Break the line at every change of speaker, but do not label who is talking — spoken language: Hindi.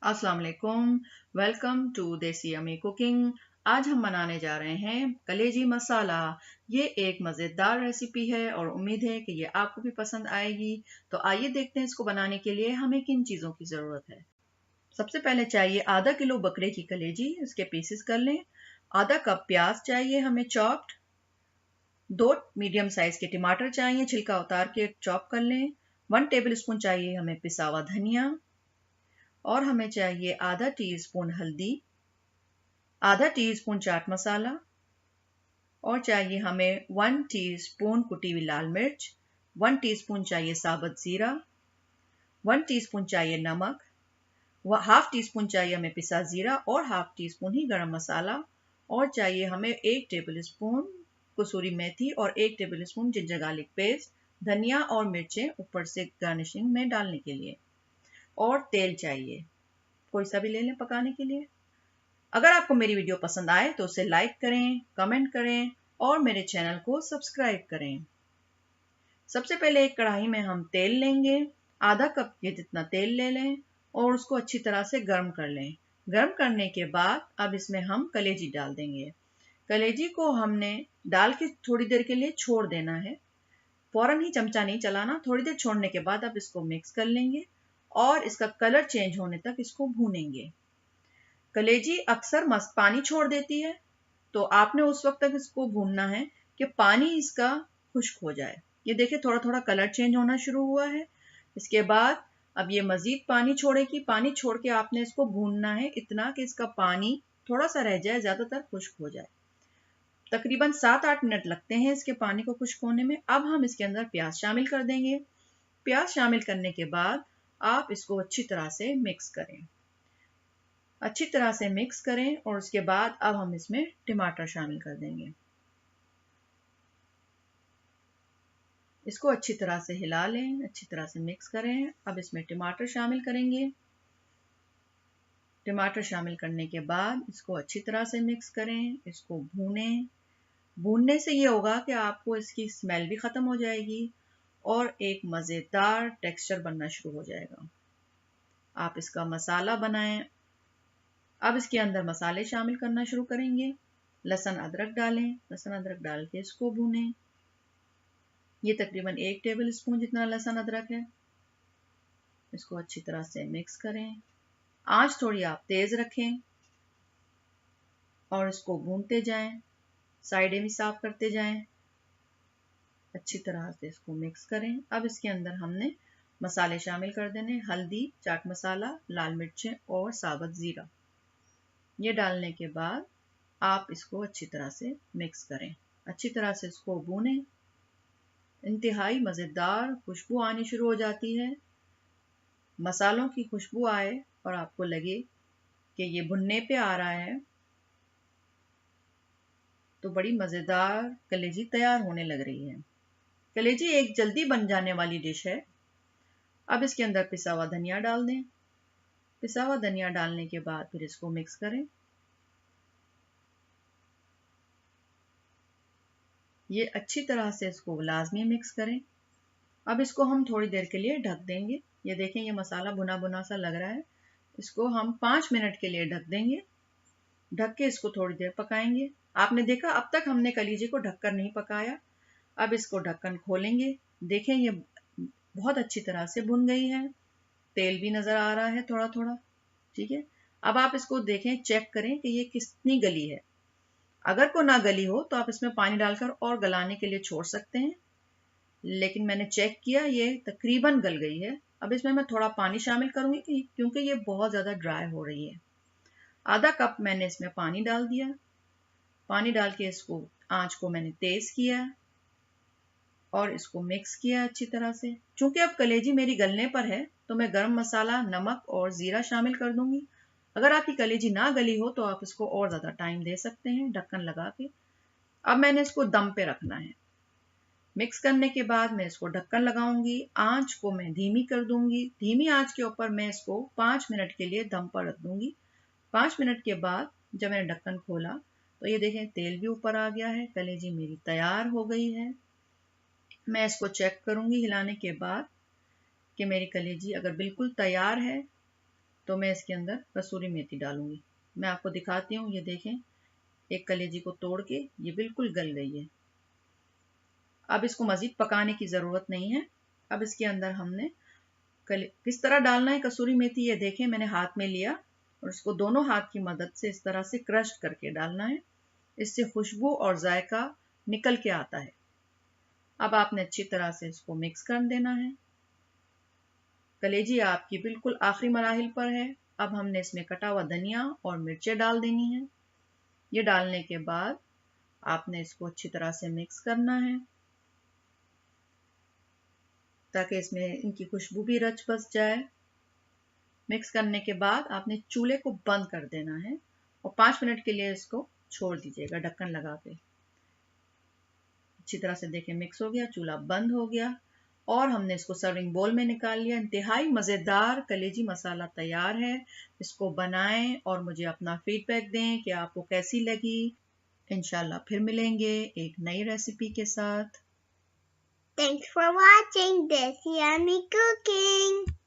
अस्सलाम वालेकुम। वेलकम टू देसी अम्मी कुकिंग। आज हम बनाने जा रहे हैं कलेजी मसाला। ये एक मज़ेदार रेसिपी है और उम्मीद है कि ये आपको भी पसंद आएगी। तो आइए देखते हैं इसको बनाने के लिए हमें किन चीज़ों की ज़रूरत है। सबसे पहले चाहिए आधा किलो बकरे की कलेजी, इसके पीसेस कर लें। आधा कप प्याज चाहिए हमें चॉप्ड। 2 मीडियम साइज के टमाटर चाहिए, छिलका उतार के चॉप कर लें। 1 टेबल स्पून चाहिए हमें पिसा हुआ धनिया और हमें चाहिए आधा टीस्पून हल्दी, आधा टीस्पून चाट मसाला और चाहिए हमें 1 टीस्पून कुटी हुई लाल मिर्च, 1 टीस्पून चाहिए साबुत जीरा, 1 टीस्पून चाहिए नमक, हाफ टी स्पून चाहिए हमें पिसा जीरा और हाफ टी स्पून ही गरम मसाला और चाहिए हमें 1 टेबल स्पून कसूरी मेथी और 1 table spoon ginger garlic paste, धनिया और मिर्चें ऊपर से गार्निशिंग में डालने के लिए और तेल चाहिए, कोई सा भी ले लें पकाने के लिए। अगर आपको मेरी वीडियो पसंद आए तो उसे लाइक करें, कमेंट करें और मेरे चैनल को सब्सक्राइब करें। सबसे पहले एक कढ़ाई में हम तेल लेंगे, आधा कप के जितना तेल ले लें और उसको अच्छी तरह से गर्म कर लें। गर्म करने के बाद अब इसमें हम कलेजी डाल देंगे। कलेजी को हमने डाल के थोड़ी देर के लिए छोड़ देना है, फौरन ही चमचा नहीं चलाना। थोड़ी देर छोड़ने के बाद अब इसको मिक्स कर लेंगे और इसका कलर चेंज होने तक इसको भूनेंगे। कलेजी अक्सर पानी छोड़ देती है, तो आपने उस वक्त तक इसको भूनना है कि पानी इसका खुश्क हो जाए। ये देखिए थोड़ा थोड़ा कलर चेंज होना शुरू हुआ है। इसके बाद अब ये मजीद पानी छोड़ेगी। पानी छोड़ के आपने इसको भूनना है इतना कि इसका पानी थोड़ा सा रह जाए, ज्यादातर खुश्क हो जाए। तकरीबन 7-8 मिनट लगते हैं इसके पानी को खुश्क होने में। अब हम इसके अंदर प्याज शामिल कर देंगे। प्याज शामिल करने के बाद आप इसको अच्छी तरह से मिक्स करें, अच्छी तरह से मिक्स करें और उसके बाद अब हम इसमें टमाटर शामिल कर देंगे। इसको अच्छी तरह से हिला लें, अच्छी तरह से मिक्स करें। अब इसमें टमाटर शामिल करेंगे। टमाटर शामिल करने के बाद इसको अच्छी तरह से मिक्स करें, इसको भूनें। भूनने से ये होगा कि आपको इसकी स्मेल भी खत्म हो जाएगी और एक मज़ेदार टेक्सचर बनना शुरू हो जाएगा। आप इसका मसाला बनाएं। अब इसके अंदर मसाले शामिल करना शुरू करेंगे। लहसुन अदरक डालें, लहसुन अदरक डाल के इसको भूनें। ये तकरीबन 1 टेबल स्पून जितना लहसुन अदरक है। इसको अच्छी तरह से मिक्स करें। आंच थोड़ी आप तेज रखें और इसको भूनते जाएं, साइडें भी साफ करते जाएं। अच्छी तरह से इसको मिक्स करें। अब इसके अंदर हमने मसाले शामिल कर देने, हल्दी, चाट मसाला, लाल मिर्चें और साबुत जीरा। ये डालने के बाद आप इसको अच्छी तरह से मिक्स करें, अच्छी तरह से इसको भूनें। इंतहाई मज़ेदार खुशबू आनी शुरू हो जाती है। मसालों की खुशबू आए और आपको लगे कि ये भुनने पे आ रहा है तो बड़ी मज़ेदार कलेजी तैयार होने लग रही है। कलेजी एक जल्दी बन जाने वाली डिश है। अब इसके अंदर पिसा हुआ धनिया डाल दें। पिसा हुआ धनिया डालने के बाद फिर इसको मिक्स करें। ये अच्छी तरह से इसको लाजमी मिक्स करें। अब इसको हम थोड़ी देर के लिए ढक देंगे। ये देखें ये मसाला भुना भुना सा लग रहा है। इसको हम 5 मिनट के लिए ढक देंगे। ढक के इसको थोड़ी देर पकाएंगे। आपने देखा अब तक हमने कलीजी को ढककर नहीं पकाया। अब इसको ढक्कन खोलेंगे। देखें ये बहुत अच्छी तरह से भुन गई है, तेल भी नजर आ रहा है थोड़ा थोड़ा। ठीक है, अब आप इसको देखें, चेक करें कि ये कितनी गली है। अगर को ना गली हो तो आप इसमें पानी डालकर और गलाने के लिए छोड़ सकते हैं, लेकिन मैंने चेक किया ये तकरीबन गल गई है। अब इसमें मैं थोड़ा पानी शामिल करूंगी क्योंकि ये बहुत ज़्यादा ड्राई हो रही है। आधा कप मैंने इसमें पानी डाल दिया। पानी डाल के इसको आंच को मैंने तेज़ किया और इसको मिक्स किया अच्छी तरह से। चूंकि अब कलेजी मेरी गलने पर है तो मैं गरम मसाला, नमक और ज़ीरा शामिल कर दूंगी। अगर आपकी कलेजी ना गली हो तो आप इसको और ज़्यादा टाइम दे सकते हैं ढक्कन लगा के। अब मैंने इसको दम पे रखना है। मिक्स करने के बाद मैं इसको ढक्कन लगाऊंगी। आंच को मैं धीमी कर दूंगी। धीमी आंच के ऊपर मैं इसको 5 मिनट के लिए दम पर रख दूंगी। 5 मिनट के बाद जब मैंने ढक्कन खोला तो ये देखें तेल भी ऊपर आ गया है। कलेजी मेरी तैयार हो गई है। मैं इसको चेक करूंगी हिलाने के बाद कि मेरी कलेजी अगर बिल्कुल तैयार है तो मैं इसके अंदर कसूरी मेथी डालूंगी। मैं आपको दिखाती हूँ, ये देखें, एक कलेजी को तोड़ के ये बिल्कुल गल गई है। अब इसको मजीद पकाने की ज़रूरत नहीं है। अब इसके अंदर हमने किस तरह डालना है कसूरी मेथी, ये देखें, मैंने हाथ में लिया और इसको दोनों हाथ की मदद से इस तरह से क्रश करके डालना है। इससे खुशबू और जायका निकल के आता है। अब आपने अच्छी तरह से इसको मिक्स कर देना है। कलेजी आपकी बिल्कुल आखिरी मराहिल पर है। अब हमने इसमें कटा हुआ धनिया और मिर्चें डाल देनी है। ये डालने के बाद आपने इसको अच्छी तरह से मिक्स करना है ताकि इसमें इनकी खुशबू भी रच बस जाए। मिक्स करने के बाद आपने चूल्हे को बंद कर देना है और 5 मिनट के लिए इसको छोड़ दीजिएगा ढक्कन लगा के। अच्छी तरह से देखें मिक्स हो गया, चूल्हा बंद हो गया और हमने इसको सर्विंग बोल में निकाल लिया। इंतहाई मज़ेदार कलेजी मसाला तैयार है। इसको बनाएं और मुझे अपना फीडबैक दें कि आपको कैसी लगी। इंशाल्लाह फिर मिलेंगे एक नई रेसिपी के साथ।
Thanks for watching Desi Yummy Cooking.